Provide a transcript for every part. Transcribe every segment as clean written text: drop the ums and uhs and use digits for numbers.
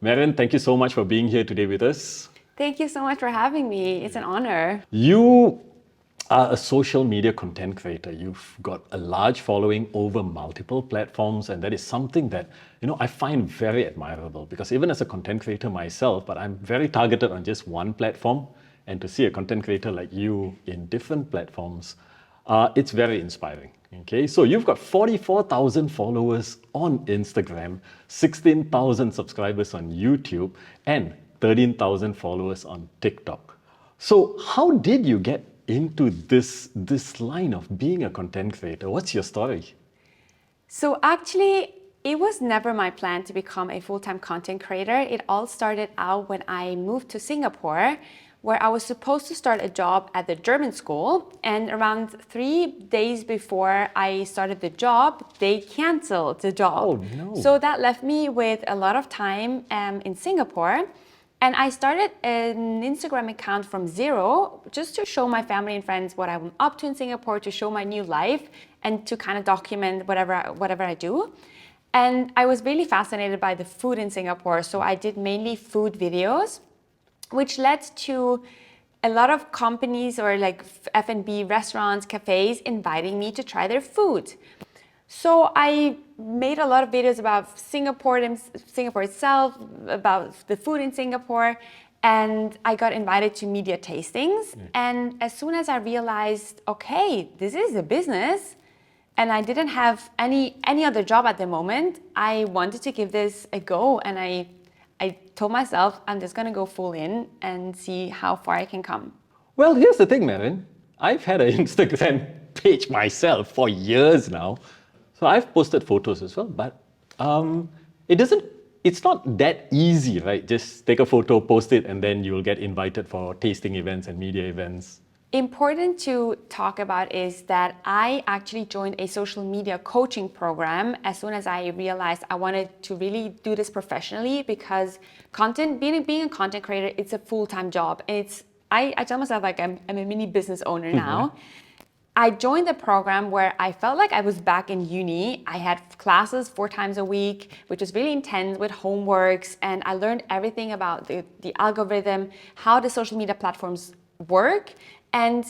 Marion, thank you so much for being here today with us. Thank you so much for having me. It's an honor. You are a social media content creator. You've got a large following over multiple platforms, and that is something that, I find very admirable, because even as a content creator myself, but I'm very targeted on just one platform, and to see a content creator like you in different platforms, it's very inspiring. Okay, so you've got 44,000 followers on Instagram, 16,000 subscribers on YouTube, and 13,000 followers on TikTok. So how did you get into this line of being a content creator? What's your story? So actually, it was never my plan to become a full-time content creator. It all started out when I moved to Singapore, where I was supposed to start a job at the German school. And around 3 days before I started the job, they canceled the job. Oh, no. So that left me with a lot of time in Singapore. And I started an Instagram account from zero, just to show my family and friends what I'm up to in Singapore, to show my new life, and to kind of document whatever I do. And I was really fascinated by the food in Singapore. So I did mainly food videos, which led to a lot of companies or like F&B restaurants, cafes inviting me to try their food. So I made a lot of videos about Singapore itself, about the food in Singapore, and I got invited to media tastings. And as soon as I realized, okay, this is a business, and I didn't have any other job at the moment, I wanted to give this a go, and I told myself, I'm just going to go full in and see how far I can come. Well, here's the thing, Marion. I've had an Instagram page myself for years now. So I've posted photos as well, but it's not that easy, right? Just take a photo, post it, and then you'll get invited for tasting events and media events. Important to talk about is that I actually joined a social media coaching program as soon as I realized I wanted to really do this professionally, because being a content creator, it's a full-time job. And I tell myself like I'm a mini business owner now. I joined the program where I felt like I was back in uni. I had classes 4 times a week, which was really intense with homeworks. And I learned everything about the algorithm, how the social media platforms work. And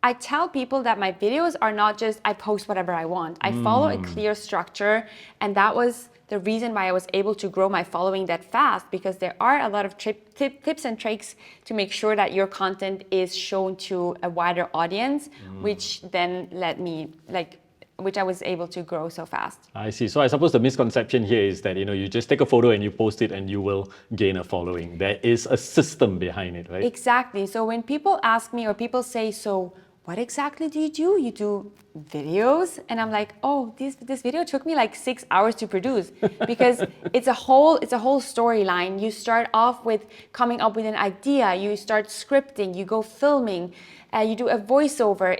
I tell people that my videos are not just I post whatever I want. I follow a clear structure, and that was the reason why I was able to grow my following that fast, because there are a lot of tips and tricks to make sure that your content is shown to a wider audience, which then led me which I was able to grow so fast. I see. So I suppose the misconception here is that, you just take a photo and you post it and you will gain a following. There is a system behind it, right? Exactly. So when people ask me, or people say, so what exactly do? You do videos? And I'm like, oh, this video took me like 6 hours to produce, because it's a whole storyline. You start off with coming up with an idea, you start scripting, you go filming, you do a voiceover.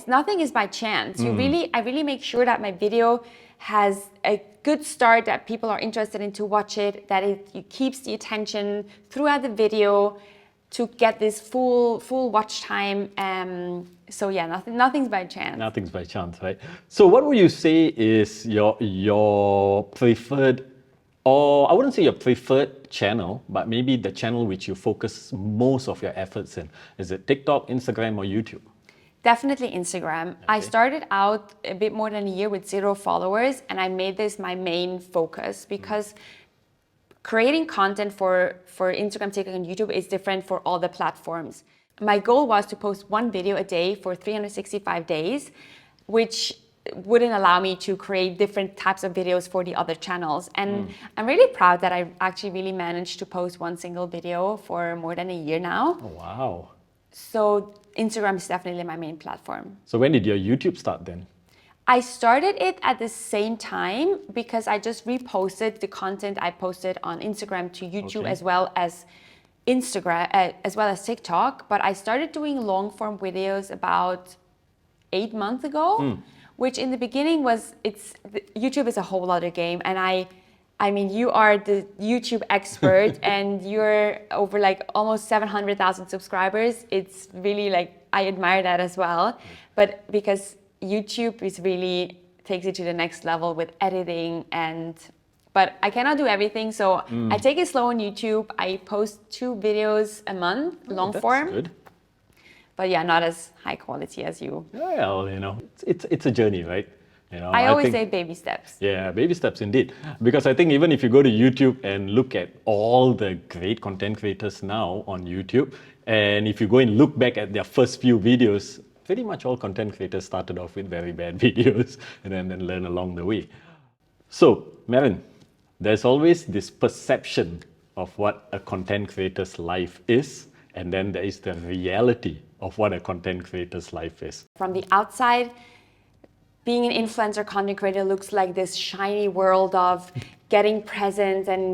Nothing is by chance. I really make sure that my video has a good start, that people are interested in to watch it, that it keeps the attention throughout the video, to get this full watch time. So yeah, nothing's by chance. Nothing's by chance, right? So what would you say is your preferred, or I wouldn't say your preferred channel, but maybe the channel which you focus most of your efforts in? Is it TikTok, Instagram, or YouTube? Definitely Instagram. Okay. I started out a bit more than a year with 0 followers, and I made this my main focus, because creating content for Instagram, TikTok, and YouTube is different for all the platforms. My goal was to post 1 video a day for 365 days, which wouldn't allow me to create different types of videos for the other channels. And I'm really proud that I actually really managed to post 1 single video for more than a year now. Oh, wow. So Instagram is definitely my main platform. So when did your YouTube start then? I started it at the same time, because I just reposted the content I posted on Instagram to YouTube, as well as TikTok. But I started doing long form videos about 8 months ago, which in the beginning YouTube is a whole other game. And I mean, you are the YouTube expert and you're over like almost 700,000 subscribers. It's really I admire that as well. But because YouTube is really takes it to the next level with editing but I cannot do everything. So I take it slow on YouTube. I post 2 videos a month, long form. That's good. But yeah, not as high quality as you. Well, it's a journey, right? I always think, say baby steps. Yeah, baby steps indeed. Because I think even if you go to YouTube and look at all the great content creators now on YouTube, and if you go and look back at their first few videos, pretty much all content creators started off with very bad videos and then learn along the way. So, Marion, there's always this perception of what a content creator's life is, and then there is the reality of what a content creator's life is. From the outside, being an influencer content creator looks like this shiny world of getting presents and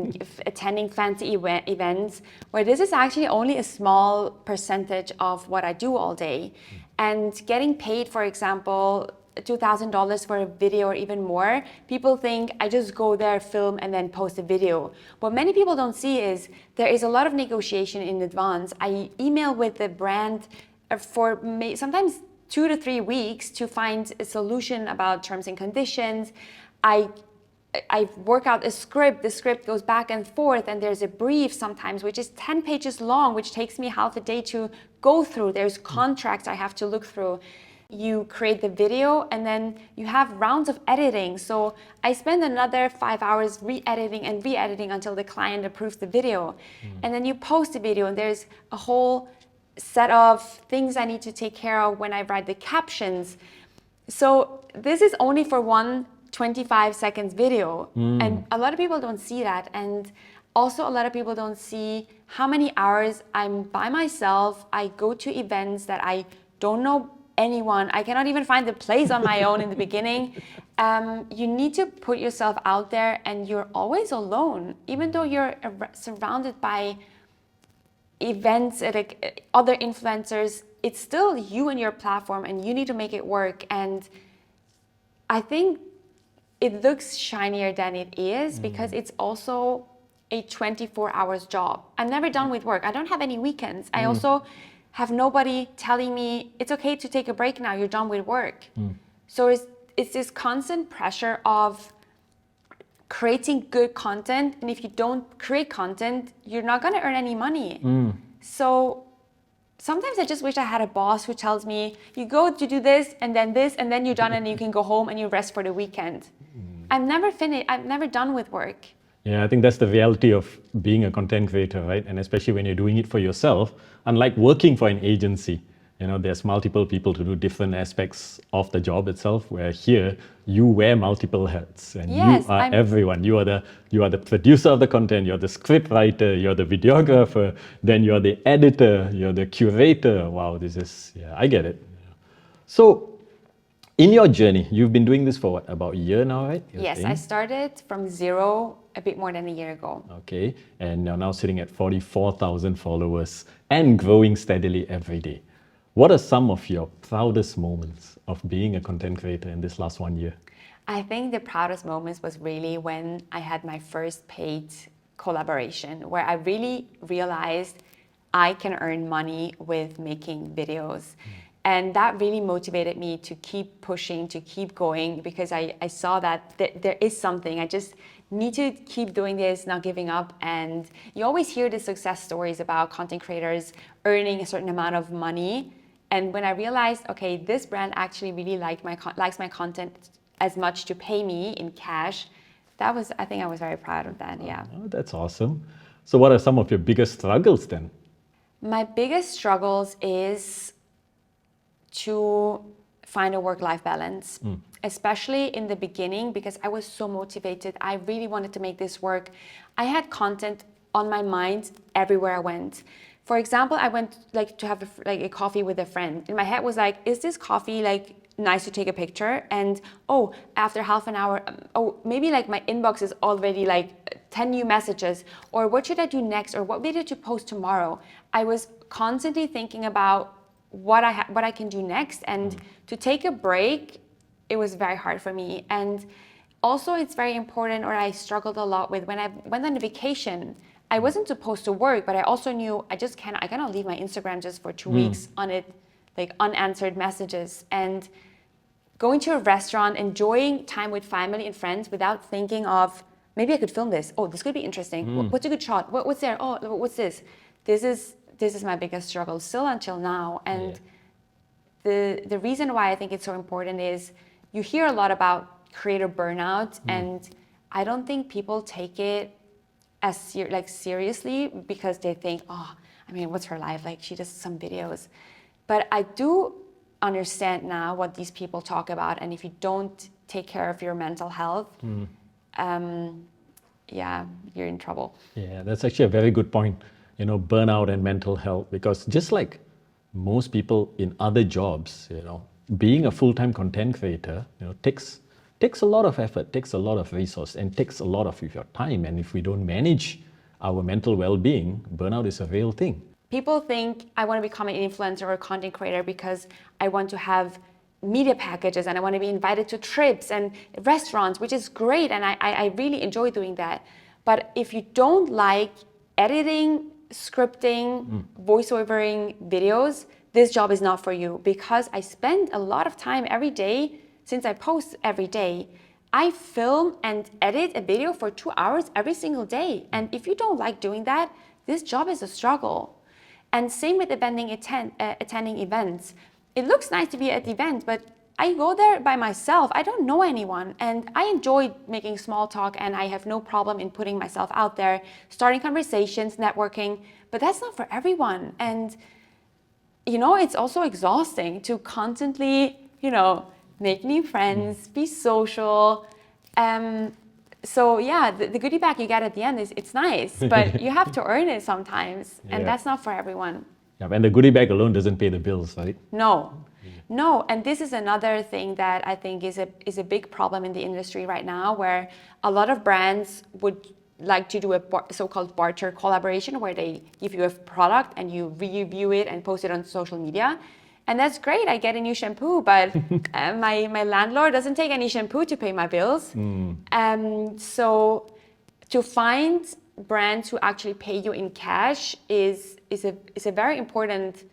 attending fancy events, where this is actually only a small percentage of what I do all day. And getting paid, for example, $2,000 for a video or even more, people think I just go there, film, and then post a video. What many people don't see is there is a lot of negotiation in advance. I email with the brand for sometimes 2 to 3 weeks to find a solution about terms and conditions. I work out a script. The script goes back and forth, and there's a brief sometimes, which is 10 pages long, which takes me half a day to go through. There's contracts I have to look through. You create the video, and then you have rounds of editing. So I spend another 5 hours re-editing until the client approves the video. And then you post the video, and there's a whole set of things I need to take care of when I write the captions. So this is only for one 25 seconds video. And a lot of people don't see that. And also a lot of people don't see how many hours I'm by myself. I go to events that I don't know anyone. I cannot even find the place on my own in the beginning. You need to put yourself out there, and you're always alone. Even though you're surrounded by events at other influencers, it's still you and your platform, and you need to make it work. And I think it looks shinier than it is because it's also a 24 hours job. I'm never done with work. I don't have any weekends. I also have nobody telling me it's okay to take a break now, you're done with work. So it's this constant pressure of creating good content, and if you don't create content, you're not going to earn any money. So sometimes I just wish I had a boss who tells me, you go to do this, and then you're done, and you can go home and you rest for the weekend. I'm never finished. I'm never done with work. Yeah, I think that's the reality of being a content creator, right? And especially when you're doing it for yourself, unlike working for an agency, there's multiple people to do different aspects of the job itself, where here you wear multiple hats, and you are everyone. You are the producer of the content, you're the script writer, you're the videographer, then you're the editor, you're the curator. Wow, I get it. So in your journey, you've been doing this for what, about a year now, right? Yes, I started from zero a bit more than a year ago. Okay, and you're now sitting at 44,000 followers and growing steadily every day. What are some of your proudest moments of being a content creator in this last 1 year? I think the proudest moments was really when I had my first paid collaboration, where I really realized I can earn money with making videos. And that really motivated me to keep pushing, to keep going, because I saw that there is something. I just need to keep doing this, not giving up. And you always hear the success stories about content creators earning a certain amount of money. And when I realized, okay, this brand actually really likes my content as much to pay me in cash, I think I was very proud of that, yeah. Oh, that's awesome. So what are some of your biggest struggles then? My biggest struggles is to find a work-life balance, especially in the beginning, because I was so motivated. I really wanted to make this work. I had content on my mind everywhere I went. For example, I went to have a coffee with a friend. In my head was like, is this coffee nice to take a picture? And after half an hour, maybe my inbox is already 10 new messages, or what should I do next, or what video to post tomorrow? I was constantly thinking about what I can do next, and to take a break, it was very hard for me. And also it's very important, or I struggled a lot with when I went on a vacation. I wasn't supposed to work, but I also knew I cannot leave my Instagram just for 2 weeks on it, unanswered messages. And going to a restaurant, enjoying time with family and friends without thinking of maybe I could film this. Oh, this could be interesting. What's a good shot? What's there? Oh, what's this? This is my biggest struggle still until now. And the reason why I think it's so important is you hear a lot about creator burnout, and I don't think people take it as seriously because they think, oh, I mean, what's her life like? She does some videos. But I do understand now what these people talk about, and if you don't take care of your mental health, you're in trouble. Yeah, that's actually a very good point. Burnout and mental health, because just like most people in other jobs, being a full-time content creator, takes a lot of effort, takes a lot of resource, and takes a lot of your time. And if we don't manage our mental well-being, burnout is a real thing. People think I want to become an influencer or a content creator because I want to have media packages and I want to be invited to trips and restaurants, which is great, and I really enjoy doing that. But if you don't like editing, scripting, voiceovering videos, this job is not for you, because I spend a lot of time every day. Since I post every day, I film and edit a video for 2 hours every single day. And if you don't like doing that, this job is a struggle. And same with attending events. It looks nice to be at the event, but I go there by myself. I don't know anyone. And I enjoy making small talk, and I have no problem in putting myself out there, starting conversations, networking. But that's not for everyone. And, it's also exhausting to constantly, make new friends, be social. So yeah, the goodie bag you get at the end it's nice, but you have to earn it sometimes, and that's not for everyone. Yeah, and the goodie bag alone doesn't pay the bills, right? No, and this is another thing that I think is a big problem in the industry right now, where a lot of brands would like to do a so-called barter collaboration, where they give you a product and you review it and post it on social media. And that's great, I get a new shampoo, but my landlord doesn't take any shampoo to pay my bills. So to find brands who actually pay you in cash is a very important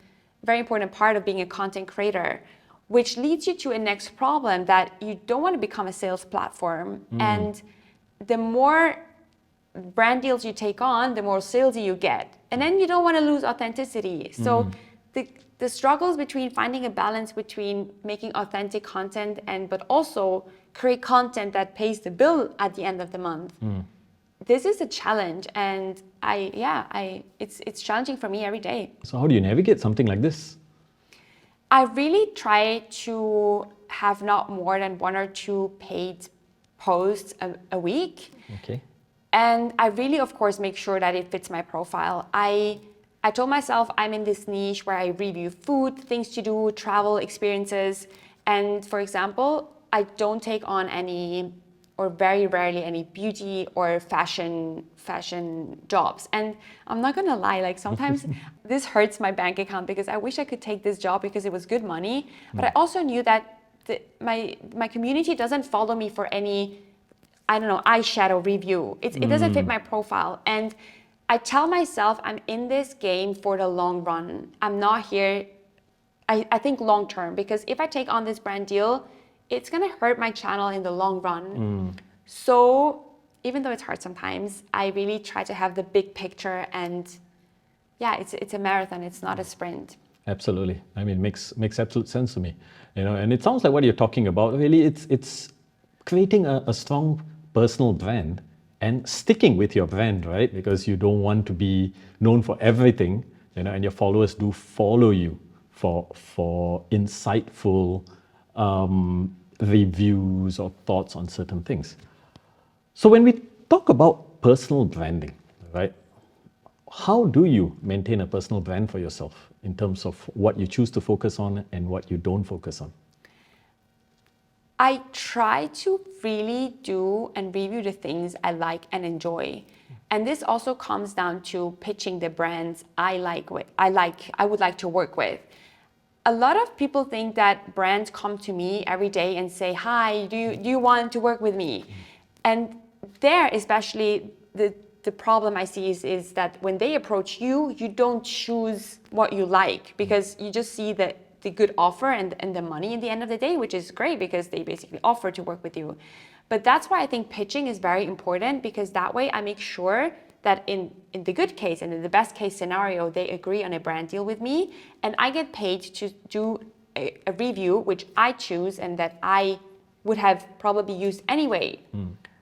part of being a content creator, which leads you to a next problem, that you don't want to become a sales platform. And the more brand deals you take on, the more salesy you get. And then you don't want to lose authenticity. So the struggles between finding a balance between making authentic content but also create content that pays the bill at the end of the month. This is a challenge, and it's challenging for me every day. So how do you navigate something like this? I really try to have not more than 1 or 2 paid posts a week. Okay. And I really, of course, make sure that it fits my profile. I told myself I'm in this niche where I review food, things to do, travel experiences. And for example, I don't take on any, or very rarely any, beauty or fashion jobs. And I'm not gonna lie, sometimes this hurts my bank account, because I wish I could take this job because it was good money. But I also knew that my community doesn't follow me for any, eyeshadow review. It doesn't fit my profile. And I tell myself I'm in this game for the long run. I'm not here, I think long term, because if I take on this brand deal, it's gonna hurt my channel in the long run. So even though it's hard sometimes, I really try to have the big picture, and it's a marathon, it's not a sprint. Absolutely. I mean, makes absolute sense to me. And it sounds like what you're talking about, really, it's creating a strong personal brand and sticking with your brand, right? Because you don't want to be known for everything, and your followers do follow you for insightful reviews or thoughts on certain things. So when we talk about personal branding, right? How do you maintain a personal brand for yourself in terms of what you choose to focus on and what you don't focus on? I try to really do and review the things I like and enjoy. And this also comes down to pitching the brands I would like to work with. A lot of people think that brands come to me every day and say, hi, do you want to work with me? And there, especially, the problem I see is that when they approach you, you don't choose what you like, because you just see the good offer and the money at the end of the day, which is great because they basically offer to work with you. But that's why I think pitching is very important, because that way I make sure that in the good case and in the best case scenario, they agree on a brand deal with me, and I get paid to do a review which I choose and that I would have probably used anyway.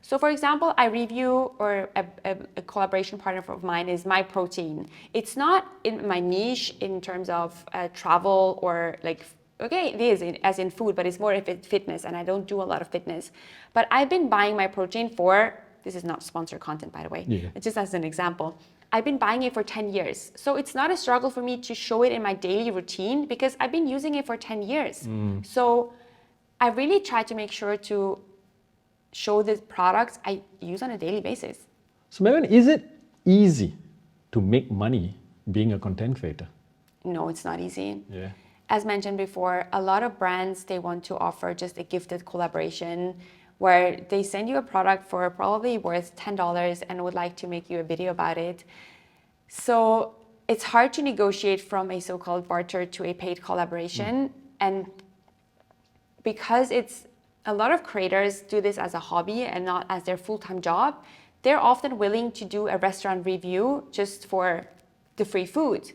So for example, I review, or a collaboration partner of mine is My Protein. It's not in my niche in terms of travel or like, okay, it is as in food, but it's more if it's fitness, and I don't do a lot of fitness. But I've been buying My Protein for, this is not sponsored content, by the way, it's just as an example. I've been buying it for 10 years. So it's not a struggle for me to show it in my daily routine, because I've been using it for 10 years. So I really try to make sure to show the products I use on a daily basis. So Marion, is it easy to make money being a content creator? No, it's not easy. Yeah. As mentioned before, a lot of brands, they want to offer just a gifted collaboration where they send you a product for probably worth $10 and would like to make you a video about it. So it's hard to negotiate from a so-called barter to a paid collaboration. And because a lot of creators do this as a hobby and not as their full-time job, they're often willing to do a restaurant review just for the free food.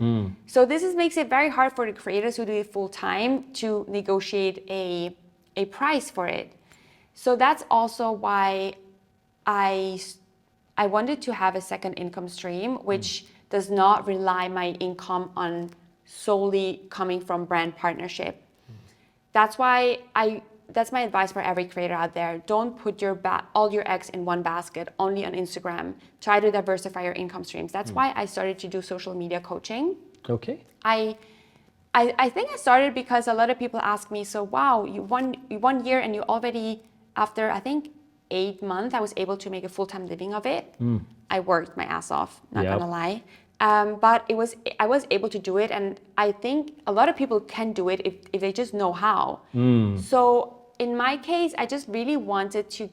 So this makes it very hard for the creators who do it full-time to negotiate a price for it. So that's also why I wanted to have a second income stream, which does not rely my income on solely coming from brand partnership. That's why that's my advice for every creator out there. Don't put all your eggs in one basket, only on Instagram. Try to diversify your income streams. That's why I started to do social media coaching. Okay. I think I started because a lot of people ask me, so wow, you 1 year and you already, after I think 8 months, I was able to make a full-time living of it. I worked my ass off, not gonna lie. But I was able to do it, and I think a lot of people can do it if they just know how. So in my case, I just really wanted to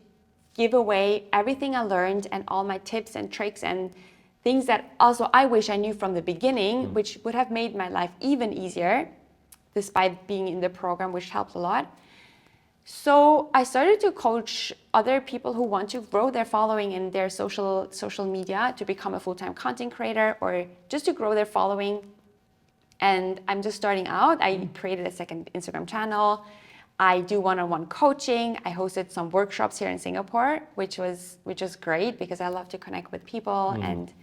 give away everything I learned and all my tips and tricks and things that also I wish I knew from the beginning, which would have made my life even easier, despite being in the program, which helped a lot. So I started to coach other people who want to grow their following in their social media to become a full-time content creator, or just to grow their following. And I'm just starting out. I created a second Instagram channel. I do one-on-one coaching. I hosted some workshops here in Singapore, which was great because I love to connect with people. And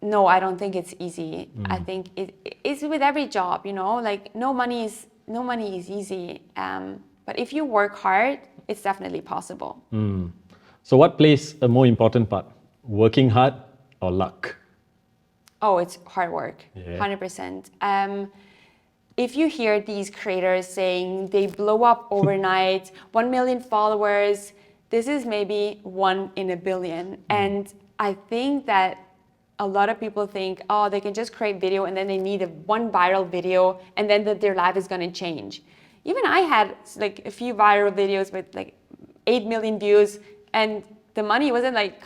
no, I don't think it's easy. I think it's with every job, like no money is easy. But if you work hard, it's definitely possible. So what plays a more important part? Working hard or luck? Oh, it's hard work, 100%. If you hear these creators saying they blow up overnight, 1 million followers, this is maybe 1 in a billion. And I think that a lot of people think, oh, they can just create video and then they need one viral video and then their life is going to change. Even I had like a few viral videos with like 8 million views, and the money wasn't like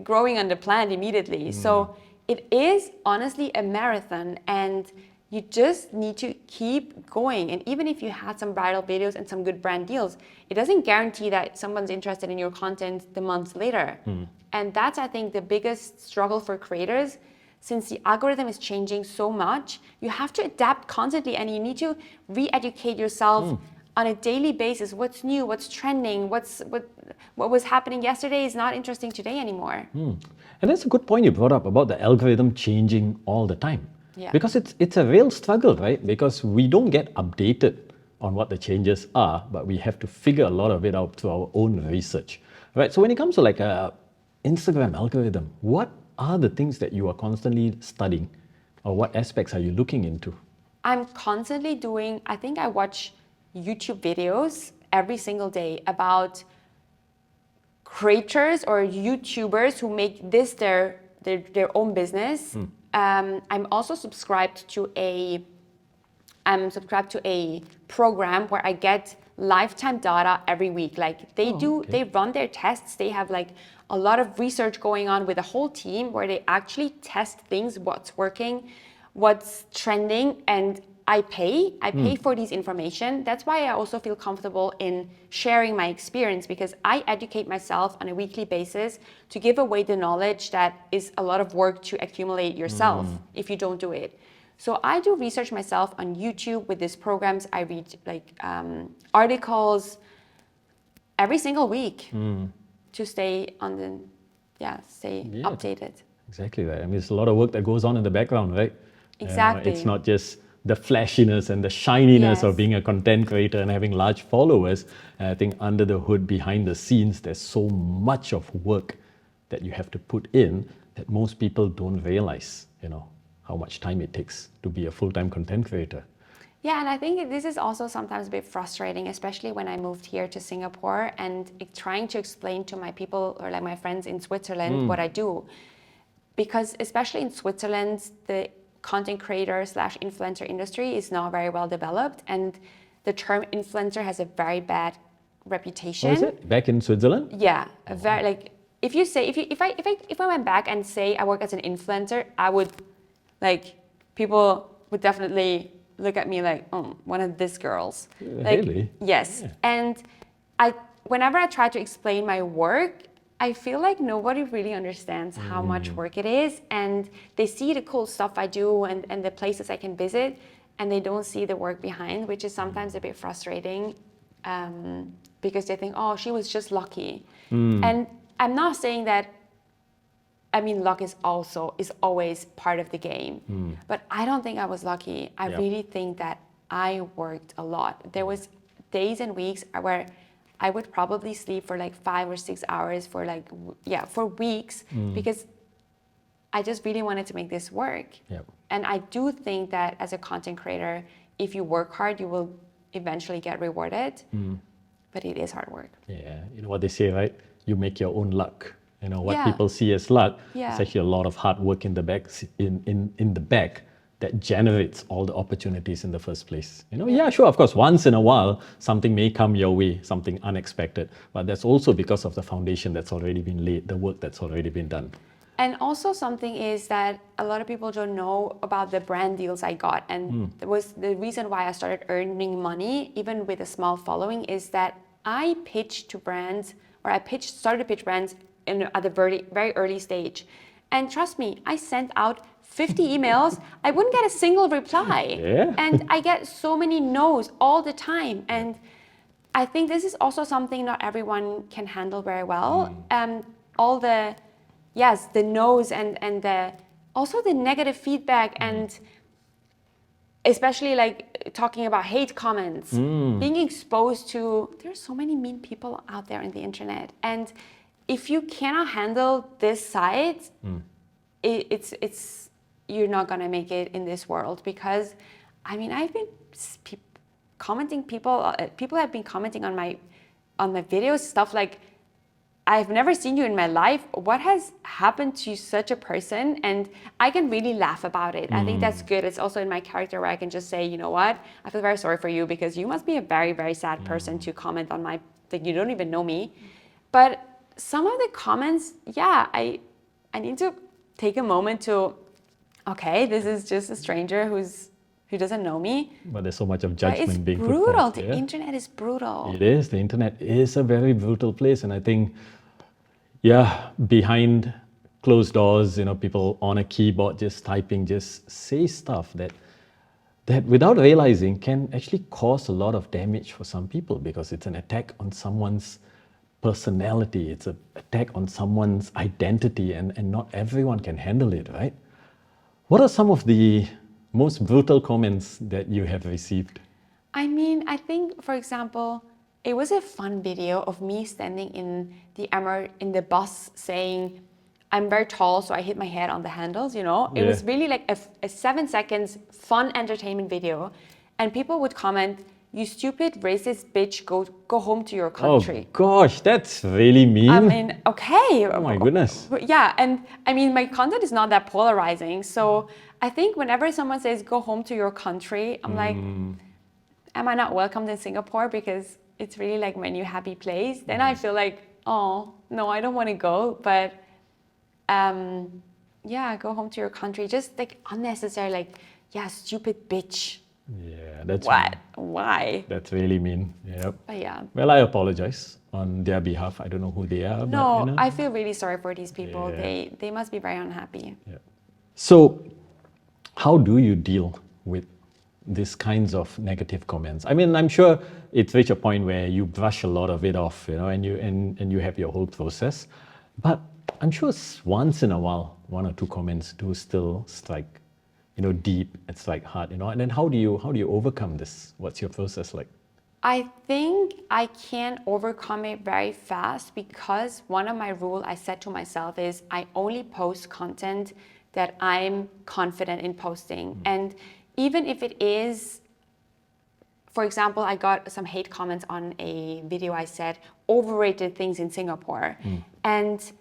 growing on the plant immediately. So it is honestly a marathon, and you just need to keep going. And even if you had some viral videos and some good brand deals, it doesn't guarantee that someone's interested in your content the month later. And that's, I think, the biggest struggle for creators. Since the algorithm is changing so much, you have to adapt constantly, and you need to re-educate yourself on a daily basis. What's new, what's trending, what was happening yesterday is not interesting today anymore. And that's a good point you brought up about the algorithm changing all the time. Yeah. Because it's a real struggle, right? Because we don't get updated on what the changes are, but we have to figure a lot of it out through our own research, right? So when it comes to like a Instagram algorithm, what are the things that you are constantly studying, or what aspects are you looking into? I'm constantly I think I watch YouTube videos every single day about creators or YouTubers who make this their own business. I'm also subscribed to a program where I get lifetime data every week. Like they run their tests. They have like a lot of research going on with the whole team where they actually test things, what's working, what's trending. And I pay for these information. That's why I also feel comfortable in sharing my experience, because I educate myself on a weekly basis to give away the knowledge that is a lot of work to accumulate yourself if you don't do it. So I do research myself on YouTube with these programs. I read like articles every single week to stay on the, stay updated. Exactly that. I mean, there's a lot of work that goes on in the background, right? Exactly. It's not just the flashiness and the shininess of Yes. being a content creator and having large followers. And I think under the hood, behind the scenes, there's so much of work that you have to put in that most people don't realize, how much time it takes to be a full-time content creator. Yeah, and I think this is also sometimes a bit frustrating, especially when I moved here to Singapore and trying to explain to my people or like my friends in Switzerland what I do. Because especially in Switzerland, the content creator / influencer industry is not very well developed, and the term influencer has a very bad reputation. Oh, is it? Back in Switzerland? Yeah, a very like if I went back and say I work as an influencer, I would people would definitely look at me like, oh, one of these girls. Really? Yes. Yeah. And whenever I try to explain my work, I feel like nobody really understands how much work it is, and they see the cool stuff I do and the places I can visit, and they don't see the work behind, which is sometimes a bit frustrating because they think, oh, she was just lucky. And I'm not saying that, luck is always part of the game, but I don't think I was lucky. I really think that I worked a lot. There was days and weeks where I would probably sleep for like 5 or 6 hours for weeks because I just really wanted to make this work. Yep. And I do think that as a content creator, if you work hard, you will eventually get rewarded. But it is hard work. Yeah, you know what they say, right? You make your own luck. What people see as luck, it's actually a lot of hard work in the back, in the back that generates all the opportunities in the first place. Yeah, sure, of course, once in a while, something may come your way, something unexpected, but that's also because of the foundation that's already been laid, the work that's already been done. And also something is that a lot of people don't know about the brand deals I got. And that was the reason why I started earning money, even with a small following, is that I pitched to brands, or started to pitch brands at a very, very early stage. And trust me, I sent out 50 emails, I wouldn't get a single reply. Yeah. And I get so many no's all the time. And I think this is also something not everyone can handle very well. All the no's and also the negative feedback, and especially like talking about hate comments, being exposed to, there's so many mean people out there in the internet. And if you cannot handle this side, you're not gonna make it in this world. Because I've been commenting, people have been commenting on my videos, stuff like, I've never seen you in my life. What has happened to such a person? And I can really laugh about it. I think that's good. It's also in my character where I can just say, you know what? I feel very sorry for you because you must be a very, very sad person to comment on that you don't even know me. But some of the comments, I need to take a moment to, okay, this is just a stranger who doesn't know me. But there's so much of judgment being put forth. It's brutal. The internet is brutal. It is. The internet is a very brutal place. And I think, behind closed doors, people on a keyboard just typing, just say stuff that without realizing can actually cause a lot of damage for some people, because it's an attack on someone's personality. It's an attack on someone's identity, and not everyone can handle it, right? What are some of the most brutal comments that you have received? I think, for example, it was a fun video of me standing in the bus saying, I'm very tall, so I hit my head on the handles, It was really like a 7 seconds fun entertainment video. And people would comment, you stupid racist bitch, go home to your country. Oh gosh, that's really mean. Okay. Oh my goodness. Yeah, and my content is not that polarizing. So I think whenever someone says go home to your country, I'm like, am I not welcomed in Singapore because it's really like my new happy place? Then I feel like, oh, no, I don't want to go. But go home to your country. Just like unnecessary, like, stupid bitch. Yeah, that's What? Why? That's really mean. Yep. But yeah. Well, I apologize on their behalf. I don't know who they are, but you No, know. I feel really sorry for these people. Yeah. They must be very unhappy. Yeah. So, how do you deal with these kinds of negative comments? I mean, I'm sure it's reached a point where you brush a lot of it off, you know, and you have your whole process. But I'm sure once in a while, one or two comments do still strike, you know, deep and strike hard, you know. And then how do you overcome this? What's your process like? I think I can overcome it very fast because one of my rules I set to myself is I only post content that I'm confident in posting. And even if it is, for example, I got some hate comments on a video I said, overrated things in Singapore. And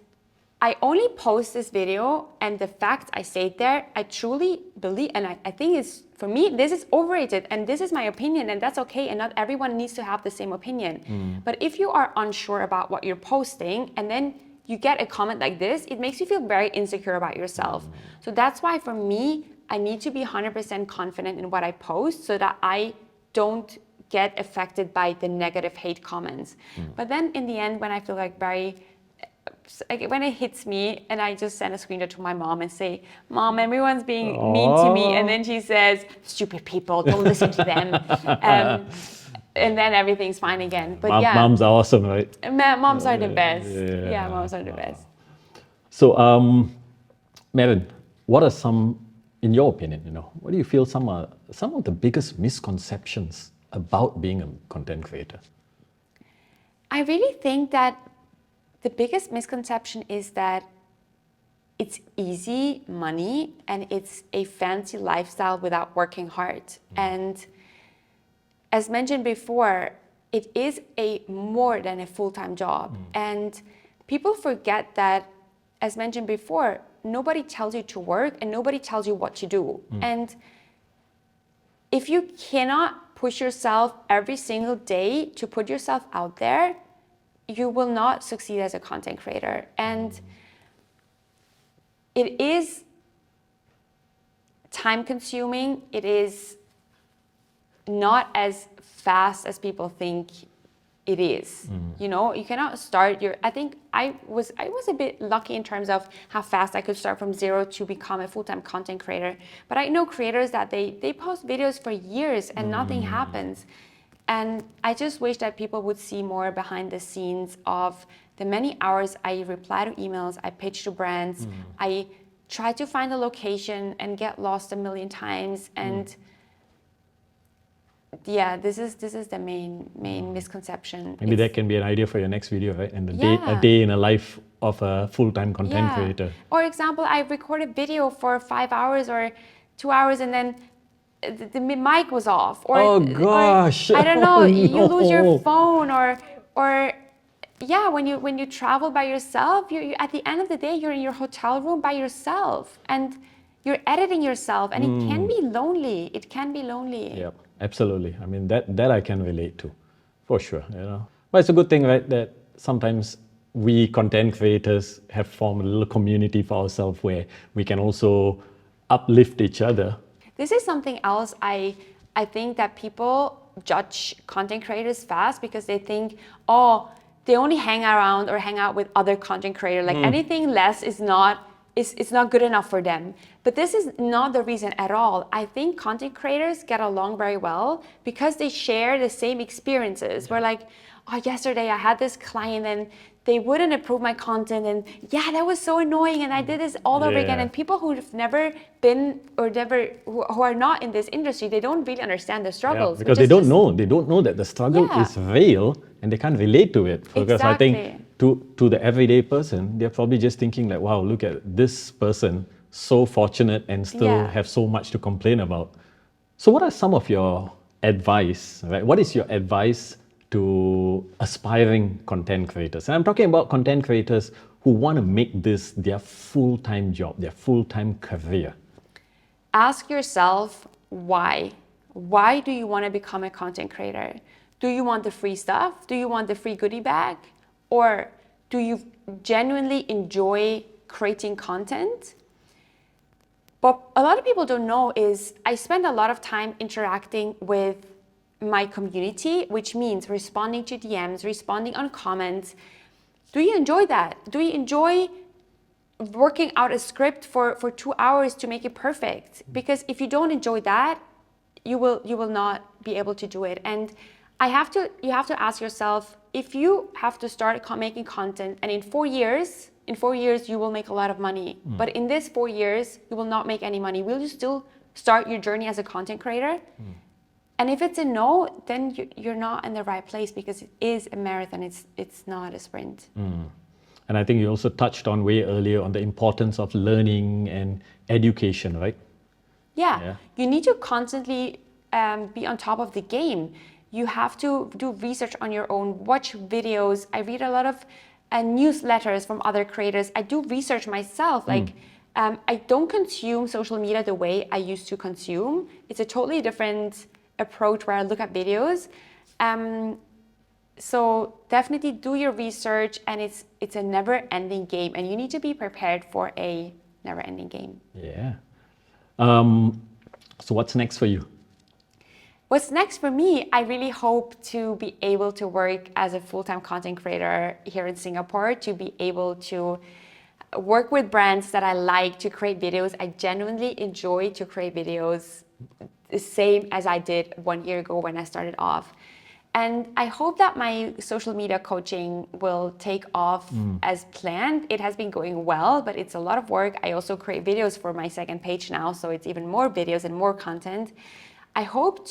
I only post this video and the facts I say there, I truly believe, and I think it's, for me, this is overrated and this is my opinion and that's okay and not everyone needs to have the same opinion. But if you are unsure about what you're posting and then you get a comment like this, it makes you feel very insecure about yourself. So that's why for me, I need to be 100% confident in what I post so that I don't get affected by the negative hate comments. But then in the end, when I feel like when it hits me and I just send a screenshot to my mom and say, Mom, everyone's being mean to me. And then she says, stupid people, don't listen to them. And then everything's fine again. But yeah. Moms are awesome, right? Moms are the best. Yeah, moms are the best. So, Marion, what are some, in your opinion, you know, what do you feel some of the biggest misconceptions about being a content creator? I really think that the biggest misconception is that it's easy money and it's a fancy lifestyle without working hard. And as mentioned before, it is more than a full-time job. And people forget that, as mentioned before, nobody tells you to work and nobody tells you what to do. And if you cannot push yourself every single day to put yourself out there, you will not succeed as a content creator. And it is time consuming. It is not as fast as people think it is. You know, you cannot start I think I was a bit lucky in terms of how fast I could start from zero to become a full-time content creator. But I know creators that they post videos for years and nothing happens. And I just wish that people would see more behind the scenes of the many hours I reply to emails, I pitch to brands, I try to find a location and get lost a million times. And yeah, this is the main misconception. Maybe that can be an idea for your next video, right? And a day in a life of a full-time content creator. Or example, I record a video for 5 hours or 2 hours and then the mic was off, or oh gosh, or, I don't know, oh, you lose your no. phone, or yeah, when you travel by yourself, you at the end of the day you're in your hotel room by yourself and you're editing yourself, and it can be lonely. It can be lonely. Yeah, absolutely. I mean that I can relate to, for sure. You know, but it's a good thing, right? That sometimes we content creators have formed a little community for ourselves where we can also uplift each other. This is something else I think that people judge content creators fast because they think, oh, they only hang around or hang out with other content creators. Like anything less is not good enough for them. But this is not the reason at all. I think content creators get along very well because they share the same experiences. We're like, oh, yesterday I had this client and they wouldn't approve my content, and yeah, that was so annoying, and I did this all over again. And people who've never been or who are not in this industry, they don't really understand the struggles. Because they don't know that the struggle is real and they can't relate to it. Because I think to the everyday person, they're probably just thinking like, wow, look at this person, so fortunate and still have so much to complain about. So what are some of your advice, right? What is your advice to aspiring content creators? And I'm talking about content creators who want to make this their full-time job, their full-time career. Ask yourself why. Why do you want to become a content creator? Do you want the free stuff? Do you want the free goodie bag? Or do you genuinely enjoy creating content? But a lot of people don't know is I spend a lot of time interacting with my community, which means responding to DMs, responding on comments. Do you enjoy that? Do you enjoy working out a script for 2 hours to make it perfect? Because if you don't enjoy that, you will not be able to do it. And you have to ask yourself, if you have to start making content and in 4 years you will make a lot of money, but in this 4 years you will not make any money, will you still start your journey as a content creator? And if it's a no, then you're not in the right place, because it is a marathon, it's not a sprint. And I think you also touched on way earlier on the importance of learning and education, right? Yeah. You need to constantly be on top of the game. You have to do research on your own, watch videos. I read a lot of newsletters from other creators. I do research myself. I don't consume social media the way I used to consume. It's a totally different approach where I look at videos. So definitely do your research, and it's a never-ending game, and you need to be prepared for a never-ending game. Yeah. So what's next for you? What's next for me, I really hope to be able to work as a full-time content creator here in Singapore, to be able to work with brands that I like, to create videos. I genuinely enjoy to create videos the same as I did 1 year ago when I started off. And I hope that my social media coaching will take off as planned. It has been going well, but it's a lot of work. I also create videos for my second page now, so it's even more videos and more content. I hope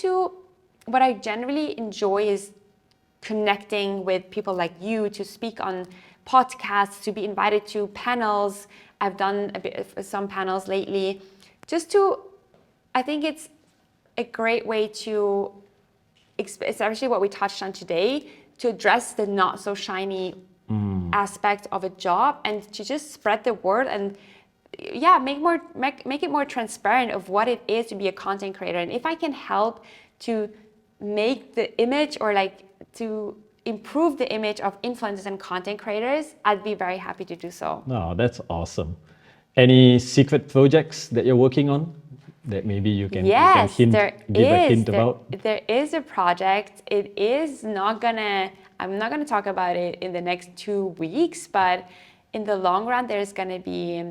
what I generally enjoy is connecting with people like you, to speak on podcasts, to be invited to panels. I've done some panels lately. I think it's a great way to, especially what we touched on today, to address the not so shiny aspect of a job, and to just spread the word and make it more transparent of what it is to be a content creator. And if I can help to make the image, or to improve the image of influencers and content creators, I'd be very happy to do so. No, that's awesome. Any secret projects that you're working on that maybe you can, Yes, give a hint about? There is a project. I'm not gonna talk about it in the next 2 weeks, but in the long run, there's gonna be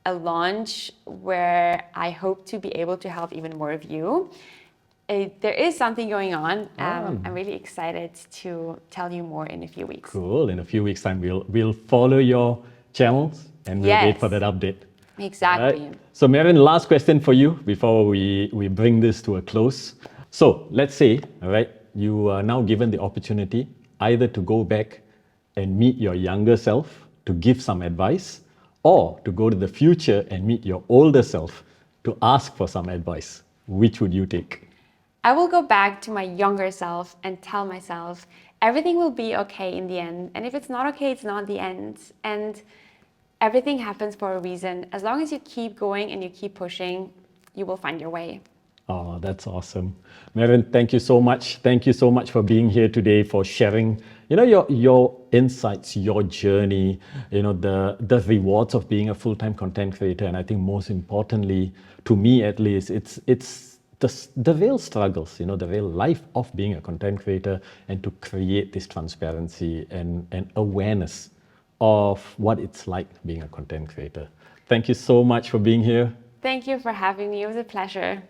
a launch where I hope to be able to help even more of you. There is something going on. I'm really excited to tell you more in a few weeks. Cool. In a few weeks' time, we'll follow your channels and we'll wait for that update. Exactly. Right. So Marion, last question for you before we bring this to a close. So let's say, all right, you are now given the opportunity either to go back and meet your younger self to give some advice, or to go to the future and meet your older self to ask for some advice. Which would you take? I will go back to my younger self and tell myself everything will be okay in the end. And if it's not okay, it's not the end. And everything happens for a reason. As long as you keep going and you keep pushing, you will find your way. Oh, that's awesome. Marion, thank you so much. Thank you so much for being here today, for sharing, your insights, your journey, the rewards of being a full-time content creator. And I think most importantly, to me at least, it's the real struggles, the real life of being a content creator, and to create this transparency and awareness of what it's like being a content creator. Thank you so much for being here. Thank you for having me. It was a pleasure.